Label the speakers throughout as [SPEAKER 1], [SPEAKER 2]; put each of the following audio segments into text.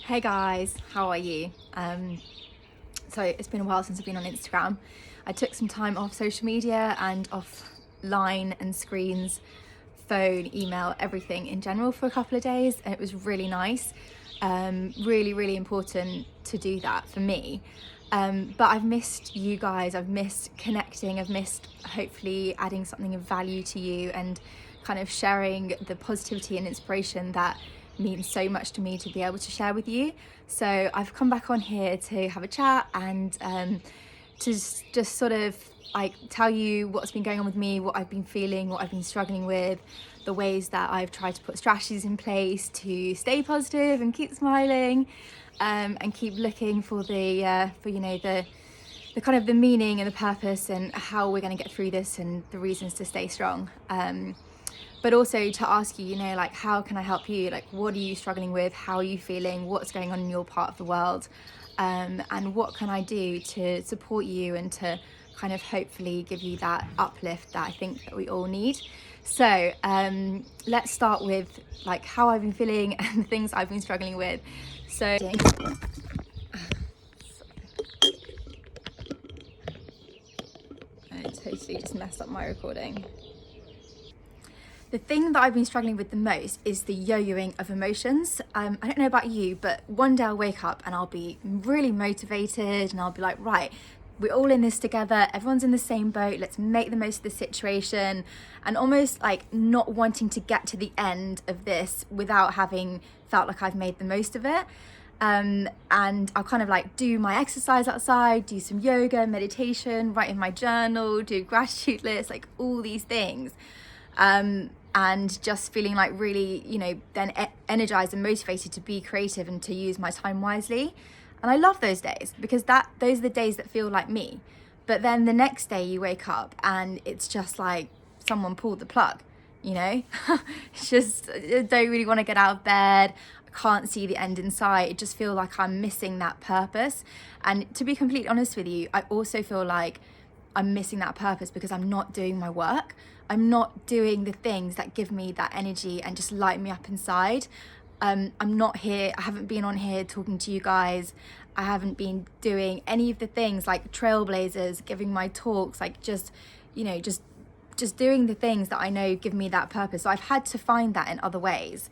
[SPEAKER 1] Hey guys, how are you? So it's been a while since I've been on Instagram. I took some time off social media and offline and screens, phone, email, everything in general for a couple of days, and it was really nice. Really important to do that for me. But I've missed you guys, I've missed connecting, I've missed hopefully adding something of value to you and kind of sharing the positivity and inspiration that means so much to me to be able to share with you. So I've come back on here to have a chat and to just sort of like tell you what's been going on with me, what I've been feeling, what I've been struggling with, the ways that I've tried to put strategies in place to stay positive and keep smiling, and keep looking for the kind of the meaning and the purpose and how we're going to get through this and the reasons to stay strong. But also to ask you, like, how can I help you? Like, what are you struggling with? How are you feeling? What's going on in your part of the world? And what can I do to support you and to kind of hopefully give you that uplift that I think that we all need. So let's start with like how I've been feeling and the things I've been struggling with. So I totally just messed up my recording. The thing that I've been struggling with the most is the yo-yoing of emotions. I don't know about you, but one day I'll wake up and I'll be really motivated and I'll be like, right, we're all in this together, everyone's in the same boat, let's make the most of the situation, and almost like not wanting to get to the end of this without having felt like I've made the most of it. And I'll kind of like do my exercise outside, do some yoga, meditation, write in my journal, do gratitude lists, like all these things. And just feeling like really, then energized and motivated to be creative and to use my time wisely. And I love those days because those are the days that feel like me. But then the next day you wake up and it's just like someone pulled the plug, It's just, I don't really want to get out of bed. I can't see the end in sight. I just feel like I'm missing that purpose. And to be completely honest with you, I also feel like I'm missing that purpose because I'm not doing my work. I'm not doing the things that give me that energy and just light me up inside. I'm not here. I haven't been on here talking to you guys. I haven't been doing any of the things like trailblazers, giving my talks, like just doing the things that I know give me that purpose. So I've had to find that in other ways.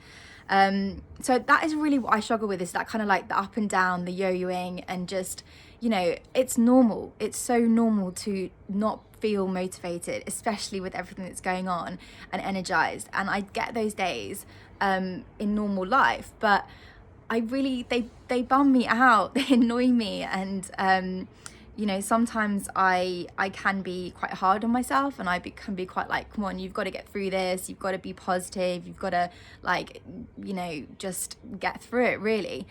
[SPEAKER 1] So that is really what I struggle with, is that kind of like the up and down, the yo-yoing, and just, it's normal. It's so normal to not feel motivated, especially with everything that's going on, and energized. And I get those days in normal life, but they bum me out, they annoy me, and sometimes I can be quite hard on myself, and can be quite like, come on, you've got to get through this, you've got to be positive, you've got to just get through it, really.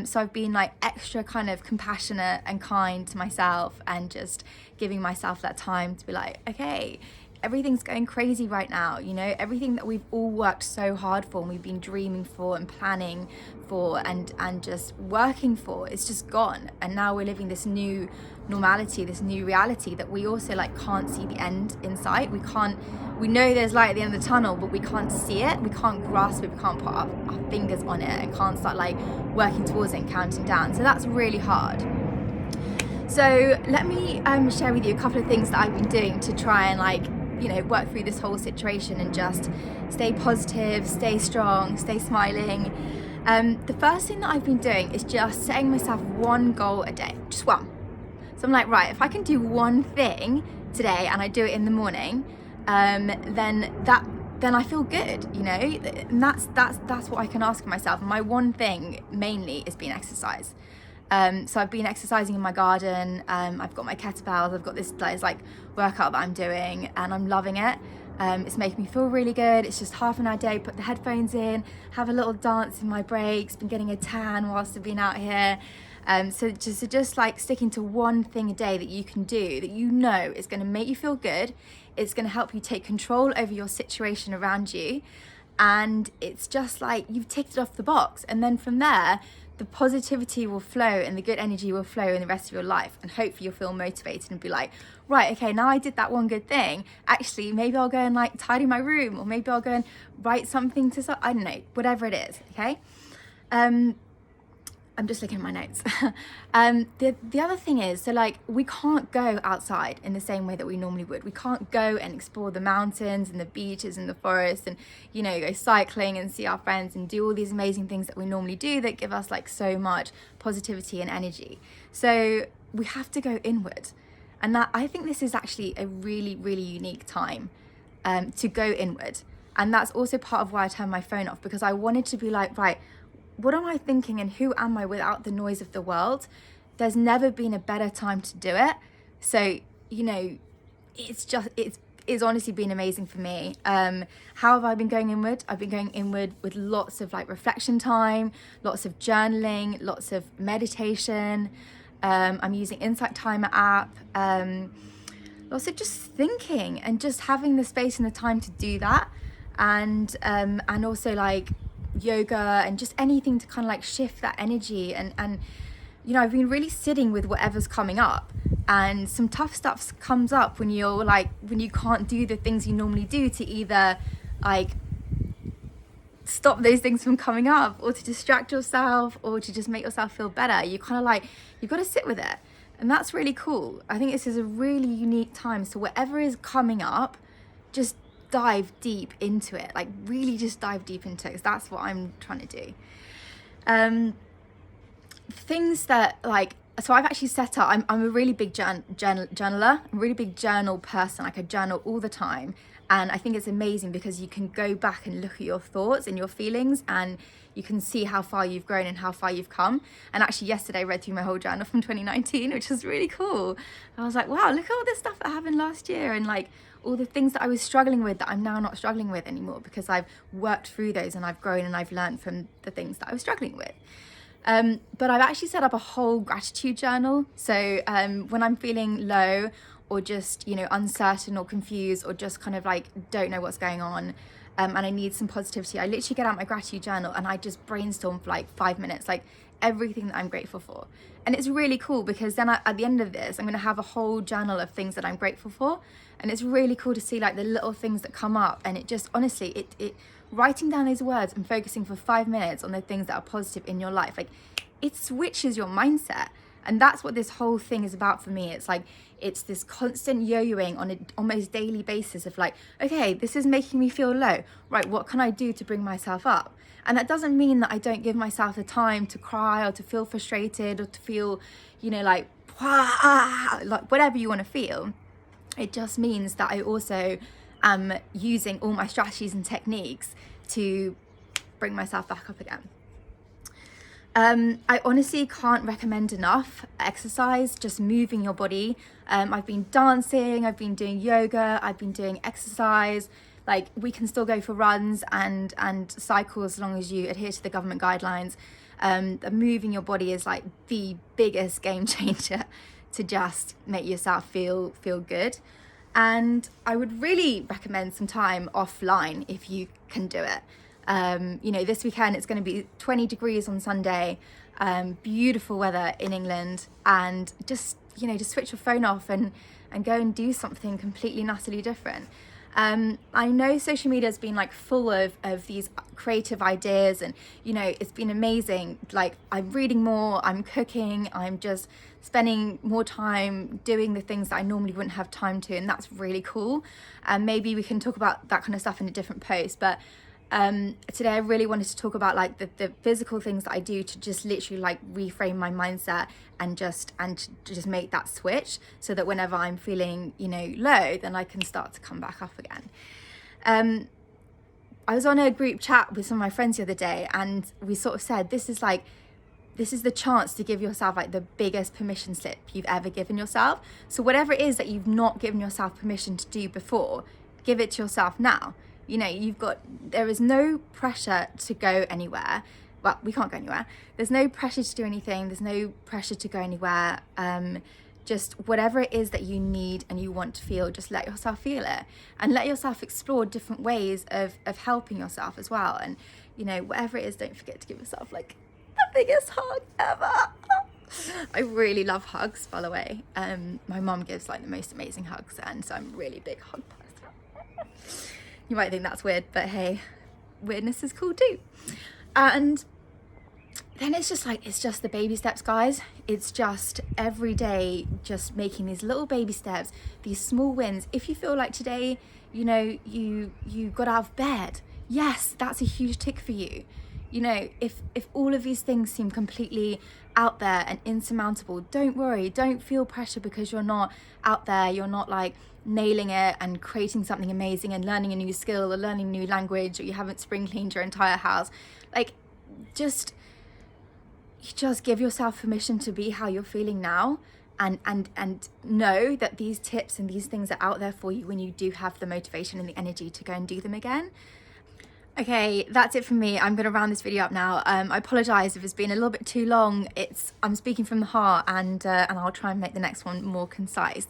[SPEAKER 1] So I've been like extra kind of compassionate and kind to myself, and just giving myself that time to be like, okay, everything's going crazy right now, everything that we've all worked so hard for and we've been dreaming for and planning for and just working for, it's just gone. And now we're living this new normality, this new reality that we also like can't see the end in sight. We know there's light at the end of the tunnel, but we can't see it, we can't grasp it, we can't put our fingers on it, and can't start like working towards it and counting down. So that's really hard. So let me share with you a couple of things that I've been doing to try and work through this whole situation and just stay positive, stay strong, stay smiling. The first thing that I've been doing is just setting myself one goal a day, just one. So I'm like, right, if I can do one thing today and I do it in the morning, then I feel good, and that's what I can ask myself. My one thing mainly is being exercise. So I've been exercising in my garden. I've got my kettlebells. I've got this like workout that I'm doing, and I'm loving it. It's making me feel really good. It's just half an hour a day. Put the headphones in, have a little dance in my breaks. Been getting a tan whilst I've been out here. So just like sticking to one thing a day that you can do that is going to make you feel good. It's going to help you take control over your situation around you, and it's just like you've ticked it off the box. And then from there, the positivity will flow and the good energy will flow in the rest of your life, and hopefully you'll feel motivated and be like, right, okay, now I did that one good thing, actually maybe I'll go and like tidy my room, or maybe I'll go and write something I don't know, whatever it is. Okay. I'm just looking at my notes. The other thing is, so like we can't go outside in the same way that we normally would. We can't go and explore the mountains and the beaches and the forests and, you know, go cycling and see our friends and do all these amazing things that we normally do that give us like so much positivity and energy. So we have to go inward. And that, I think this is actually a really, really unique time to go inward. And that's also part of why I turned my phone off, because I wanted to be like, right, what am I thinking and who am I without the noise of the world? There's never been a better time to do it. So, you know, it's honestly been amazing for me. How have I been going inward? I've been going inward with lots of like reflection time, lots of journaling, lots of meditation. I'm using Insight Timer app. Lots of just thinking and just having the space and the time to do that. And also like yoga and just anything to kind of like shift that energy. And you know, I've been really sitting with whatever's coming up, and some tough stuff comes up when you're like, when you can't do the things you normally do to either like stop those things from coming up, or to distract yourself, or to just make yourself feel better. You kind of like, you've got to sit with it. And that's really cool. I think this is a really unique time. So whatever is coming up, just dive deep into it. Like really just dive deep into it, because that's what I'm trying to do. Things that like, so I've actually set up, I'm a really big journaler. I'm a really big journal person. Like I journal all the time. And I think it's amazing because you can go back and look at your thoughts and your feelings, and you can see how far you've grown and how far you've come. And actually yesterday I read through my whole journal from 2019, which was really cool. I was like, wow, look at all this stuff that happened last year, and like all the things that I was struggling with that I'm now not struggling with anymore, because I've worked through those and I've grown and I've learned from the things that I was struggling with. But I've actually set up a whole gratitude journal. So when I'm feeling low, or just, you know, uncertain or confused, or just kind of like don't know what's going on, and I need some positivity, I literally get out my gratitude journal and I just brainstorm for like 5 minutes, like everything that I'm grateful for. And it's really cool because then at the end of this, I'm going to have a whole journal of things that I'm grateful for. And it's really cool to see like the little things that come up. And it just, honestly, it writing down those words and focusing for 5 minutes on the things that are positive in your life, like it switches your mindset. And that's what this whole thing is about for me. It's like, it's this constant yo-yoing on an almost daily basis of like, okay, this is making me feel low. Right, what can I do to bring myself up? And that doesn't mean that I don't give myself the time to cry, or to feel frustrated, or to feel, you know, like whatever you want to feel. It just means that I also am using all my strategies and techniques to bring myself back up again. I honestly can't recommend enough exercise, just moving your body. I've been dancing, I've been doing yoga, I've been doing exercise. Like we can still go for runs and cycle as long as you adhere to the government guidelines. Moving your body is like the biggest game changer to just make yourself feel good. And I would really recommend some time offline if you can do it. You know, this weekend it's going to be 20 degrees on Sunday, beautiful weather in England, and just, you know, just switch your phone off and go and do something completely and utterly different. I know social media has been like full of these creative ideas, and, you know, it's been amazing. Like I'm reading more, I'm cooking, I'm just spending more time doing the things that I normally wouldn't have time to, and that's really cool. And maybe we can talk about that kind of stuff in a different post, but today I really wanted to talk about like the physical things that I do to just literally like reframe my mindset and just make that switch, so that whenever I'm feeling, you know, low, then I can start to come back up again. I was on a group chat with some of my friends the other day, and we sort of said this is the chance to give yourself like the biggest permission slip you've ever given yourself. So whatever it is that you've not given yourself permission to do before, give it to yourself now. You know, there is no pressure to go anywhere. Well, we can't go anywhere. There's no pressure to do anything. There's no pressure to go anywhere. Just whatever it is that you need and you want to feel, just let yourself feel it, and let yourself explore different ways of helping yourself as well. And, you know, whatever it is, don't forget to give yourself like the biggest hug ever. I really love hugs, by the way. My mum gives like the most amazing hugs, and so I'm a really big hug person. You might think that's weird, but hey, weirdness is cool too. And then it's just like, it's just the baby steps, guys. It's just every day, just making these little baby steps, these small wins. If you feel like today, you know, you got out of bed, yes, that's a huge tick for you. You know, if all of these things seem completely out there and insurmountable, don't worry, don't feel pressure because you're not out there, you're not like nailing it and creating something amazing and learning a new skill or learning a new language, or you haven't spring cleaned your entire house. Like, just give yourself permission to be how you're feeling now, and know that these tips and these things are out there for you when you do have the motivation and the energy to go and do them again. Okay, that's it from me. I'm going to round this video up now. I apologise if it's been a little bit too long. I'm speaking from the heart, and I'll try and make the next one more concise.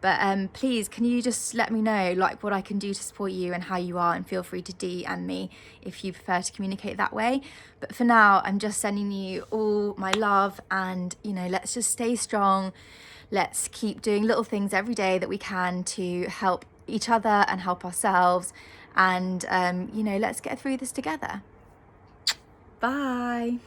[SPEAKER 1] But please, can you just let me know like what I can do to support you and how you are, and feel free to DM me if you prefer to communicate that way. But for now, I'm just sending you all my love, and you know, let's just stay strong. Let's keep doing little things every day that we can to help each other and help ourselves. And you know, let's get through this together. Bye.